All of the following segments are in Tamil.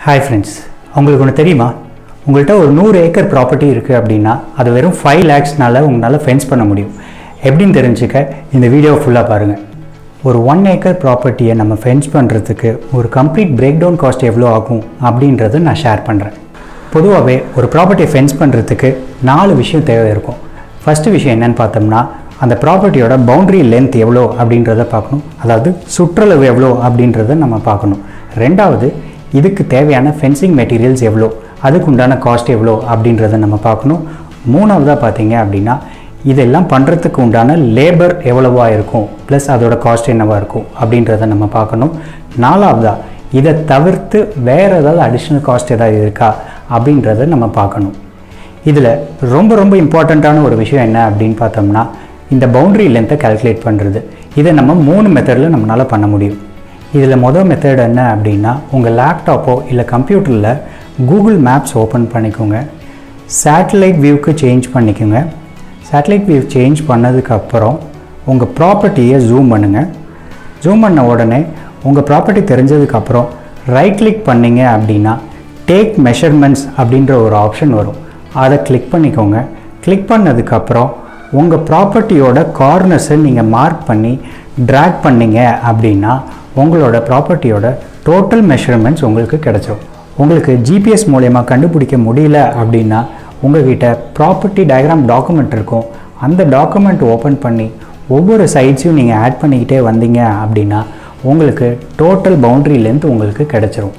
Hi friends, உங்களுக்கு ஒன்று தெரியுமா? உங்கள்கிட்ட ஒரு 100 ஏக்கர் ப்ராப்பர்ட்டி இருக்குது அப்படின்னா அது வெறும் 5 lakhsனால உங்களால் ஃபென்ஸ் பண்ண முடியும். எப்படின்னு தெரிஞ்சுக்க இந்த வீடியோ ஃபுல்லாக பாருங்கள். ஒரு 1 ஏக்கர் ப்ராப்பர்ட்டியை நம்ம ஃபென்ஸ் பண்ணுறதுக்கு ஒரு கம்ப்ளீட் பிரேக் டவுன் காஸ்ட் எவ்வளோ ஆகும் அப்படின்றத நான் ஷேர் பண்ணுறேன். பொதுவாகவே ஒரு ப்ராப்பர்ட்டியை ஃபென்ஸ் பண்ணுறதுக்கு 4 விஷயம் தேவை இருக்கும். ஃபஸ்ட்டு விஷயம் என்னென்னு பார்த்தோம்னா அந்த ப்ராப்பர்ட்டியோட பவுண்ட்ரி லென்த் எவ்வளோ அப்படின்றத பார்க்கணும். அதாவது சுற்றளவு எவ்வளோ அப்படின்றத நம்ம பார்க்கணும். ரெண்டாவது இதுக்கு தேவையான ஃபென்சிங் மெட்டீரியல்ஸ் எவ்வளோ, அதுக்கு உண்டான காஸ்ட் எவ்வளோ அப்படின்றத நம்ம பார்க்கணும். மூணாவதாக பார்த்தீங்க அப்படின்னா இதெல்லாம் பண்ணுறதுக்கு உண்டான லேபர் எவ்வளவா இருக்கும், ப்ளஸ் அதோட காஸ்ட் என்னவாக இருக்கும் அப்படின்றத நம்ம பார்க்கணும். நாலாவதாக இதை தவிர்த்து வேறு ஏதாவது அடிஷ்னல் காஸ்ட் ஏதாவது இருக்கா அப்படின்றத நம்ம பார்க்கணும். இதில் ரொம்ப இம்பார்ட்டண்ட்டான ஒரு விஷயம் என்ன அப்படின்னு பார்த்தோம்னா இந்த பவுண்ட்ரி லென்த்தை கால்குலேட் பண்ணுறது. இதை நம்ம 3 மெத்தடில் நம்மளால் பண்ண முடியும். இதில் மொதல் மெத்தட் என்ன அப்படின்னா உங்கள் லேப்டாப்போ இல்லை கம்ப்யூட்டரில் கூகுள் மேப்ஸ் ஓப்பன் பண்ணிக்கோங்க. சேட்டலைட் வியூக்கு சேஞ்ச் பண்ணிக்கோங்க. சேட்டலைட் வியூ சேஞ்ச் பண்ணதுக்கப்புறம் உங்கள் ப்ராப்பர்ட்டியை ஜூம் பண்ணுங்கள். ஜூம் பண்ண உடனே உங்கள் ப்ராப்பர்ட்டி தெரிஞ்சதுக்கப்புறம் ரைட் கிளிக் பண்ணிங்க அப்படின்னா டேக் மெஷர்மெண்ட்ஸ் அப்படின்ற ஒரு ஆப்ஷன் வரும். அதை கிளிக் பண்ணிக்கோங்க. கிளிக் பண்ணதுக்கப்புறம் உங்கள் ப்ராப்பர்ட்டியோட கார்னர்ஸை நீங்கள் மார்க் பண்ணி ட்ராக் பண்ணிங்க அப்படின்னா உங்களோட ப்ராப்பர்ட்டியோட டோட்டல் மெஷர்மெண்ட்ஸ் உங்களுக்கு கிடச்சிடும். உங்களுக்கு ஜிபிஎஸ் மூலயமா கண்டுபிடிக்க முடியல அப்படின்னா உங்கள்கிட்ட ப்ராப்பர்ட்டி டயக்ராம் டாக்குமெண்ட் இருக்கும். அந்த டாக்குமெண்ட் ஓப்பன் பண்ணி ஒவ்வொரு சைட்ஸையும் நீங்கள் ஆட் பண்ணிக்கிட்டே வந்தீங்க அப்படின்னா உங்களுக்கு டோட்டல் பவுண்ட்ரி லென்த் உங்களுக்கு கிடச்சிரும்.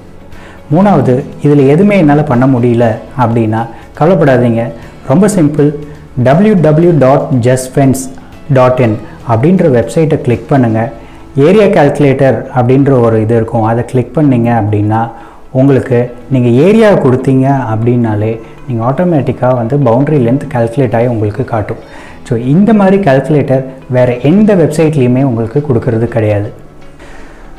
மூணாவது, இதில் எதுவுமே என்னால் பண்ண முடியல அப்படின்னா கவலைப்படாதீங்க. ரொம்ப சிம்பிள். www.justfence.in அப்படின்ற வெப்சைட்டை கிளிக் பண்ணுங்கள். ஏரியா கால்குலேட்டர் அப்படின்ற ஒரு இது இருக்கும். அதை கிளிக் பண்ணிங்க அப்படின்னா உங்களுக்கு நீங்கள் ஏரியா கொடுத்தீங்க அப்படின்னாலே நீங்கள் ஆட்டோமேட்டிக்காக பவுண்ட்ரி லென்த் கால்குலேட் ஆகி உங்களுக்கு காட்டும். ஸோ இந்த மாதிரி கால்குலேட்டர் வேறு எந்த வெப்சைட்லேயுமே உங்களுக்கு கொடுக்கறது கிடையாது.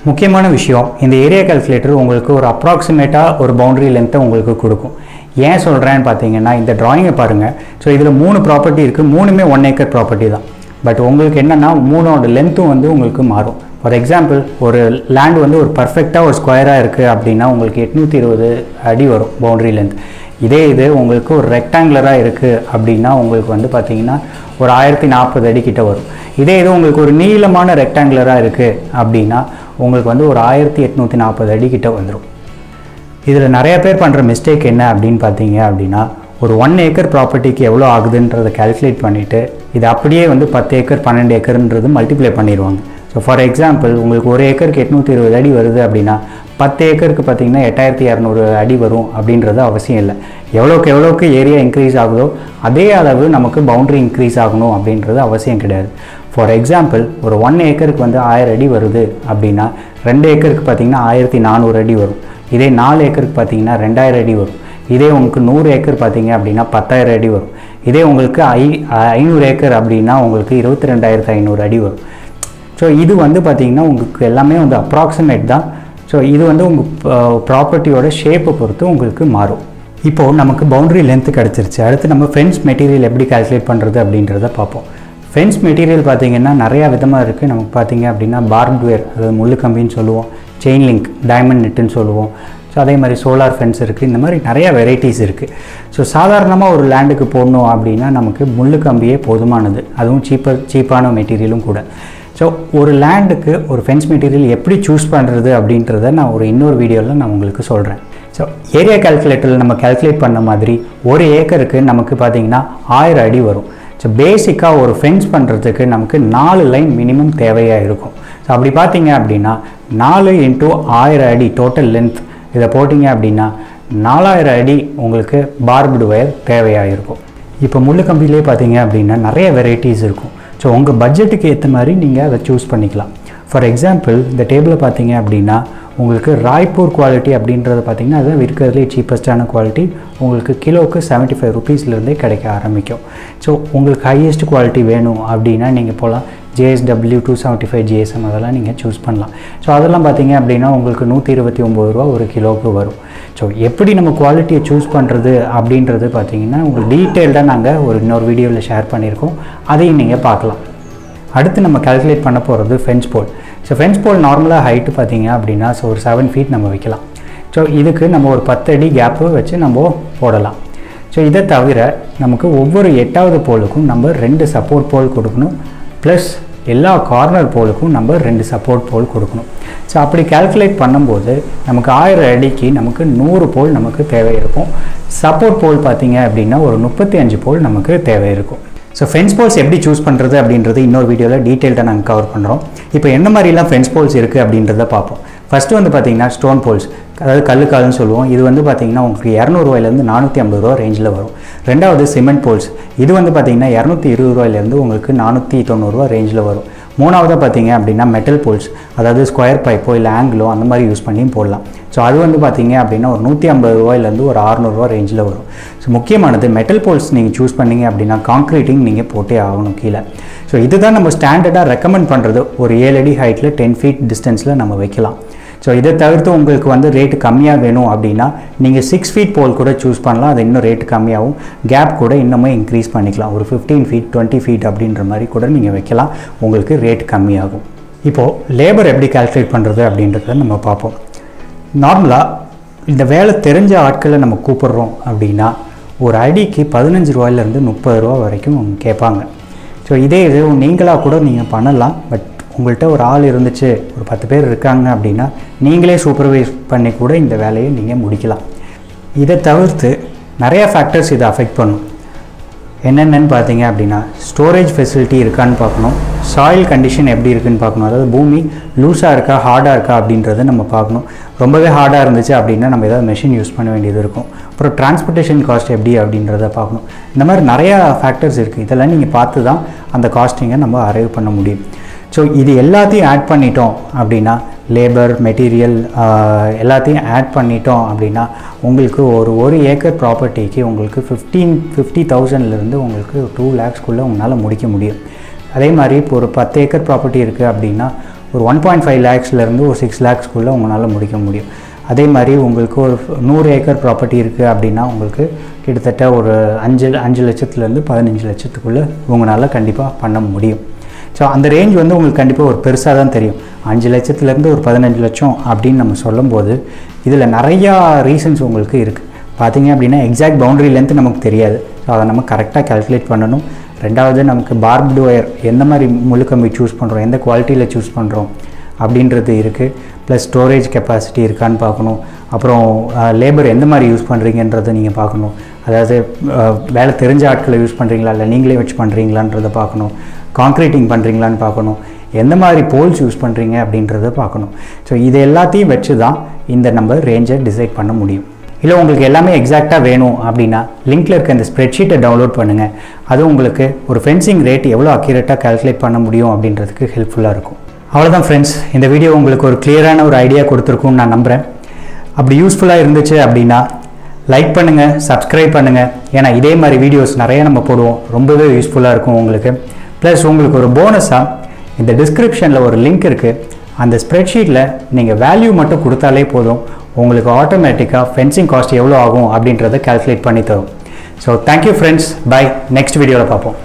முக்கியமான விஷயம், இந்த ஏரியா கால்குலேட்டர் உங்களுக்கு ஒரு அப்ராக்சிமேட்டாக ஒரு பவுண்ட்ரி லென்த்தை உங்களுக்கு கொடுக்கும். ஏன் சொல்கிறேன்னு பார்த்தீங்கன்னா இந்த ட்ராயிங்கை பாருங்கள். ஸோ இதில் 3 ப்ராப்பர்ட்டி இருக்குது. 3மே 1 ஏக்கர் ப்ராப்பர்ட்டி தான். பட் உங்களுக்கு என்னென்னா 3ஓட லென்த்தும் உங்களுக்கு மாறும். ஃபார் எக்ஸாம்பிள் ஒரு லேண்ட் ஒரு பர்ஃபெக்டாக ஒரு ஸ்கொயராக இருக்குது அப்படின்னா உங்களுக்கு 820 அடி வரும் பவுண்ட்ரி லென்த். இதே இது உங்களுக்கு ஒரு ரெக்டாங்குலராக இருக்குது அப்படின்னா உங்களுக்கு பார்த்தீங்கன்னா ஒரு 1040 அடி கிட்ட வரும். இதே இது உங்களுக்கு ஒரு நீளமான ரெக்டாங்குலராக இருக்குது அப்படின்னா உங்களுக்கு ஒரு 1840 அடி கிட்ட வந்துடும். இதில் நிறைய பேர் பண்ணுற மிஸ்டேக் என்ன அப்படின்னு பார்த்தீங்க அப்படின்னா ஒரு 1 ஏக்கர் ப்ராப்பர்ட்டிக்கு எவ்வளோ ஆகுதுன்றதை கால்குலேட் பண்ணிவிட்டு இதை அப்படியே 10 ஏக்கர் 12 ஏக்கர்ன்றது மல்டிப்ளை பண்ணிடுவாங்க. ஸோ ஃபார் எக்ஸாம்பிள் உங்களுக்கு 1 ஏக்கருக்கு 820 அடி வருது அப்படின்னா 10 ஏக்கருக்கு பார்த்தீங்கன்னா 8200 அடி வரும் அப்படின்றது அவசியம் இல்லை. எவ்வளோக்கு ஏரியா இன்க்ரீஸ் ஆகுதோ அதே அளவு நமக்கு பவுண்ட்ரி இன்க்ரீஸ் ஆகணும் அப்படின்றது அவசியம் கிடையாது. ஃபார் எக்ஸாம்பிள் ஒரு 1 ஏக்கருக்கு 1000 அடி வருது அப்படின்னா 2 ஏக்கருக்கு பார்த்தீங்கன்னா 1400 அடி வரும். இதே 4 ஏக்கருக்கு பார்த்தீங்கன்னா 2000 அடி வரும். இதே உங்களுக்கு 100 ஏக்கர் பார்த்தீங்க அப்படின்னா 10000 அடி வரும். இதே உங்களுக்கு 500 ஏக்கர் அப்படின்னா உங்களுக்கு 22500 அடி வரும். ஸோ இது பார்த்தீங்கன்னா உங்களுக்கு எல்லாமே அப்ராக்சிமேட் தான். ஸோ இது உங்கள் ப்ராப்பர்ட்டியோட ஷேப்பை பொறுத்து உங்களுக்கு மாறும். இப்போது நமக்கு பவுண்ட்ரி லென்த்து கிடச்சிருச்சு. அடுத்து நம்ம ஃபென்ஸ் மெட்டீரியல் எப்படி கால்குலேட் பண்ணுறது அப்படின்றத பார்ப்போம். ஃபென்ஸ் மெட்டீரியல் பார்த்திங்கன்னா நிறையா விதமாக இருக்குது. நமக்கு பார்த்திங்க அப்படின்னா பார்ப்ட் வயர், அதாவது முள்ளு கம்பின்னு சொல்லுவோம், செயின் லிங்க், டைமண்ட் நெட்டுன்னு சொல்லுவோம். ஸோ அதே மாதிரி சோலார் ஃபென்ஸ் இருக்குது. இந்த மாதிரி நிறையா வெரைட்டிஸ் இருக்குது. ஸோ சாதாரணமாக ஒரு லேண்டுக்கு போடணும் அப்படின்னா நமக்கு முள்ளு கம்பியே போதுமானது. அதுவும் சீப்பான மெட்டீரியலும் கூட. ஸோ ஒரு லேண்டுக்கு ஒரு ஃபென்ஸ் மெட்டீரியல் எப்படி சூஸ் பண்ணுறது அப்படின்றத நான் இன்னொரு வீடியோவில் நான் உங்களுக்கு சொல்கிறேன். ஸோ ஏரியா கால்குலேட்டரில் நம்ம கால்குலேட் பண்ண மாதிரி 1 ஏக்கருக்கு நமக்கு பார்த்திங்கன்னா 1000 அடி வரும். ஸோ பேசிக்காக ஒரு ஃபென்ஸ் பண்ணுறதுக்கு நமக்கு 4 லைன் மினிமம் தேவையாக இருக்கும். ஸோ அப்படி பார்த்தீங்க அப்படின்னா 4 × 1000 அடி டோட்டல் லென்த் இதை போட்டிங்க அப்படின்னா 4000 அடி உங்களுக்கு பார்ப்டு வயர் தேவையாக இருக்கும். இப்போ முள்ளு கம்பிலே பார்த்தீங்க அப்படின்னா நிறைய வெரைட்டிஸ் இருக்கும். ஸோ உங்கள் பட்ஜெட்டுக்கு ஏற்ற மாதிரி நீங்கள் அதை சூஸ் பண்ணிக்கலாம். ஃபார் எக்ஸாம்பிள் இந்த டேபிளை பார்த்தீங்க அப்படின்னா உங்களுக்கு ராய்ப்பூர் குவாலிட்டி அப்படின்றது பார்த்திங்கன்னா அதுதான் இருக்கிறதுலே சீப்பஸ்டான குவாலிட்டி. உங்களுக்கு கிலோவுக்கு 75 ரூபீஸ்லேருந்தே கிடைக்க ஆரம்பிக்கும். ஸோ உங்களுக்கு ஹையஸ்ட் குவாலிட்டி வேணும் அப்படின்னா நீங்கள் போகலாம். JSW 275 GSM அதெல்லாம் நீங்கள் சூஸ் பண்ணலாம். ஸோ அதெல்லாம் பார்த்தீங்க அப்படின்னா உங்களுக்கு 129 ரூபா ஒரு கிலோவுக்கு வரும். ஸோ எப்படி நம்ம குவாலிட்டியை சூஸ் பண்ணுறது அப்படின்றது பார்த்தீங்கன்னா உங்களுக்கு டீட்டெயில்டாக நாங்கள் இன்னொரு வீடியோவில் ஷேர் பண்ணியிருக்கோம். அதையும் நீங்கள் பார்க்கலாம். அடுத்து நம்ம கால்குலேட் பண்ண போகிறது ஃபென்ஸ் போல். ஸோ ஃபென்ஸ் போல் நார்மலாக ஹைட்டு பார்த்தீங்க அப்படின்னா ஒரு 7 feet நம்ம வைக்கலாம். ஸோ இதுக்கு நம்ம ஒரு 10 அடி கேப்பு வச்சு நம்ம போடலாம். ஸோ இதை தவிர நமக்கு ஒவ்வொரு 8வது போலுக்கும் நம்ம 2 சப்போர்ட் போல் கொடுக்கணும். ப்ளஸ் எல்லா கார்னர் போலுக்கும் நம்ம 2 சப்போர்ட் போல் கொடுக்கணும். ஸோ அப்படி கால்குலேட் பண்ணும்போது நமக்கு 1000 அடிக்கு நமக்கு 100 போல் நமக்கு தேவை இருக்கும். சப்போர்ட் போல் பார்த்திங்க அப்படின்னா ஒரு 35 போல் நமக்கு தேவை இருக்கும். ஸோ ஃபென்ஸ் போல்ஸ் எப்படி சூஸ் பண்ணுறது அப்படின்றது இன்னொரு வீடியோவில் டீட்டெயில்டாக நாங்கள் கவர் பண்ணுறோம். இப்போ என்ன மாதிரிலாம் ஃபென்ஸ் போல்ஸ் இருக்குது அப்படின்றத பார்ப்போம். ஃபஸ்ட்டு வந்து பார்த்திங்கன்னா ஸ்டோன் போல்ஸ், அதாவது கல்லுக்கால்னு சொல்லுவோம். இது வந்து பார்த்திங்கன்னா உங்களுக்கு 200 ரூபாயிலேருந்து 450 ரூபா ரேஞ்சில் வரும். ரெண்டாவது சிமெண்ட் போல்ஸ், இது வந்து பார்த்திங்கன்னா 220 ரூபாயிலேருந்து உங்களுக்கு 490 ரூபா ரேஞ்சில் வரும். மூணாவதாக பார்த்திங்க அப்படின்னா மெட்டல் போல்ஸ், அதாவது ஸ்கொயர் பைப்போ இல்லை ஆங்கிளோ அந்த மாதிரி யூஸ் பண்ணி போடலாம். ஸோ அது வந்து பார்த்திங்க அப்படின்னா ஒரு 150 ரூபாயிலேருந்து ஒரு 600 ரூபா ரேஞ்சில் வரும். ஸோ முக்கியமானது மெட்டல் போல்ஸ் நீங்கள் சூஸ் பண்ணிங்க அப்படின்னா காங்க்ரீட்டிங் நீங்கள் போட்டே ஆகணும் கீழே. ஸோ இதுதான் நம்ம ஸ்டாண்டர்டாக ரெக்கமெண்ட் பண்ணுறது. ஒரு 7 அடி ஹைட்டில் 10 ஃபீட் டிஸ்டன்ஸில் நம்ம வைக்கலாம். ஸோ இதை தவிர்த்து உங்களுக்கு வந்து ரேட்டு கம்மியாக வேணும் அப்படின்னா நீங்கள் 6 ஃபீட் போல் கூட சூஸ் பண்ணலாம். அது இன்னும் ரேட்டு கம்மியாகும். கேப் கூட இன்னுமே இன்க்ரீஸ் பண்ணிக்கலாம். ஒரு 15 ஃபீட் 20 ஃபீட் அப்படின்ற மாதிரி கூட நீங்கள் வைக்கலாம். உங்களுக்கு ரேட் கம்மியாகும். இப்போது லேபர் எப்படி கால்குலேட் பண்ணுறது அப்படின்றத நம்ம பார்ப்போம். நார்மலாக இந்த வேலை தெரிஞ்ச ஆட்களை நம்ம கூப்பிட்றோம் அப்படின்னா ஒரு அடிக்கு 15 ரூபாயிலேருந்து 30 ரூபா வரைக்கும் கேட்பாங்க. ஸோ இதே இது நீங்களாக கூட நீங்கள் பண்ணலாம். பட் உங்கள்கிட்ட ஒரு ஆள் இருந்துச்சு, ஒரு 10 பேர் இருக்காங்க அப்படின்னா நீங்களே சூப்பர்வைஸ் பண்ணி கூட இந்த வேலையை நீங்கள் முடிக்கலாம். இதை தவிர்த்து நிறையா ஃபேக்டர்ஸ் இதை அஃபெக்ட் பண்ணும். என்னென்னு பார்த்தீங்க அப்படின்னா ஸ்டோரேஜ் ஃபெசிலிட்டி இருக்கான்னு பார்க்கணும், சாயில் கண்டிஷன் எப்படி இருக்குன்னு பார்க்கணும். அதாவது பூமி லூஸாக இருக்கா ஹார்டாக இருக்கா அப்படின்றத நம்ம பார்க்கணும். ரொம்பவே ஹார்டாக இருந்துச்சு அப்படின்னா நம்ம ஏதாவது மெஷின் யூஸ் பண்ண வேண்டியது இருக்கும். அப்புறம் டிரான்ஸ்போர்ட்டேஷன் காஸ்ட் எப்படி அப்படின்றத பார்க்கணும். இந்த மாதிரி நிறையா ஃபேக்டர்ஸ் இருக்குது. இதெல்லாம் நீங்கள் பார்த்து தான் அந்த காஸ்டிங்கை நம்ம அரைவ் பண்ண முடியும். ஸோ இது எல்லாத்தையும் ஆட் பண்ணிட்டோம் அப்படின்னா லேபர் மெட்டீரியல் எல்லாத்தையும் ஆட் பண்ணிட்டோம் அப்படின்னா உங்களுக்கு ஒரு ஏக்கர் ப்ராப்பர்ட்டிக்கு உங்களுக்கு 50,000லேருந்து உங்களுக்கு 2 lakhsக்குள்ளே உங்களால் முடிக்க முடியும். அதே மாதிரி இப்போ ஒரு 10 ஏக்கர் ப்ராப்பர்ட்டி இருக்குது அப்படின்னா ஒரு 1.5 lakhsலேருந்து ஒரு 6 lakhsக்குள்ளே உங்களால் முடிக்க முடியும். அதே மாதிரி உங்களுக்கு ஒரு 100 ஏக்கர் ப்ராப்பர்ட்டி இருக்குது அப்படின்னா உங்களுக்கு கிட்டத்தட்ட ஒரு 5 லட்சத்துலேருந்து 15 லட்சத்துக்குள்ளே உங்களால் கண்டிப்பாக பண்ண முடியும். ஸோ அந்த ரேஞ்ச் வந்து உங்களுக்கு கண்டிப்பாக ஒரு பெருசாக தான் தெரியும். 5 லட்சத்துலேருந்து ஒரு 15 லட்சம் அப்படின்னு நம்ம சொல்லும்போது இதில் நிறையா ரீசன்ஸ் உங்களுக்கு இருக்குது. பார்த்திங்க அப்படின்னா எக்ஸாக்ட் பவுண்டரி லென்த் நமக்கு தெரியாது. ஸோ அதை நம்ம கரெக்டாக கால்குலேட் பண்ணணும். ரெண்டாவது நமக்கு பார்ப்டு ஒயர் எந்த மாதிரி முழுக்கம்பி சூஸ் பண்ணுறோம், எந்த குவாலிட்டியில் சூஸ் பண்ணுறோம் அப்படின்றது இருக்குது. ப்ளஸ் ஸ்டோரேஜ் கெப்பாசிட்டி இருக்கான்னு பார்க்கணும். அப்புறம் லேபர் எந்த மாதிரி யூஸ் பண்ணுறீங்கன்றதை நீங்கள் பார்க்கணும். அதாவது வேலை தெரிஞ்ச ஆட்களை யூஸ் பண்ணுறீங்களா இல்லை நீங்களே வச்சு பண்ணுறீங்களான்றதை பார்க்கணும். காங்க்ரீட்டிங் பண்ணுறீங்களான்னு பார்க்கணும். எந்த மாதிரி போல்ஸ் யூஸ் பண்ணுறீங்க அப்படின்றத பார்க்கணும். ஸோ இது எல்லாத்தையும் வச்சு தான் இந்த நம்ம ரேஞ்சை டிசைட் பண்ண முடியும். இல்லை உங்களுக்கு எல்லாமே எக்ஸாக்டாக வேணும் அப்படின்னா லிங்க்கில் இருக்க இந்த ஸ்ப்ரெட்ஷீட்டை டவுன்லோட் பண்ணுங்கள். அது உங்களுக்கு ஒரு ஃபென்சிங் ரேட் எவ்வளோ அக்யூரேட்டாக கால்குலேட் பண்ண முடியும் அப்படின்றதுக்கு ஹெல்ப்ஃபுல்லாக இருக்கும். அவ்வளோதான் ஃப்ரெண்ட்ஸ், இந்த வீடியோ உங்களுக்கு ஒரு கிளியரான ஒரு ஐடியா கொடுத்துருக்குன்னு நான் நம்புகிறேன். அப்படி யூஸ்ஃபுல்லாக இருந்துச்சு அப்படின்னா லைக் பண்ணுங்கள், சப்ஸ்கிரைப் பண்ணுங்கள். ஏன்னா இதே மாதிரி வீடியோஸ் நிறைய நம்ம போடுவோம். ரொம்பவே யூஸ்ஃபுல்லாக இருக்கும் உங்களுக்கு. ப்ளஸ் உங்களுக்கு ஒரு போனஸாக இந்த டிஸ்கிரிப்ஷனில் ஒரு லிங்க் இருக்குது. அந்த ஸ்ப்ரெட்ஷீட்டில் நீங்கள் வேல்யூ மட்டும் கொடுத்தாலே போதும், உங்களுக்கு ஆட்டோமேட்டிக்காக ஃபென்சிங் காஸ்ட் எவ்வளோ ஆகும் அப்படின்றத கால்குலேட் பண்ணி தரும். So thank you friends, bye. Next வீடியோவில் பார்ப்போம்.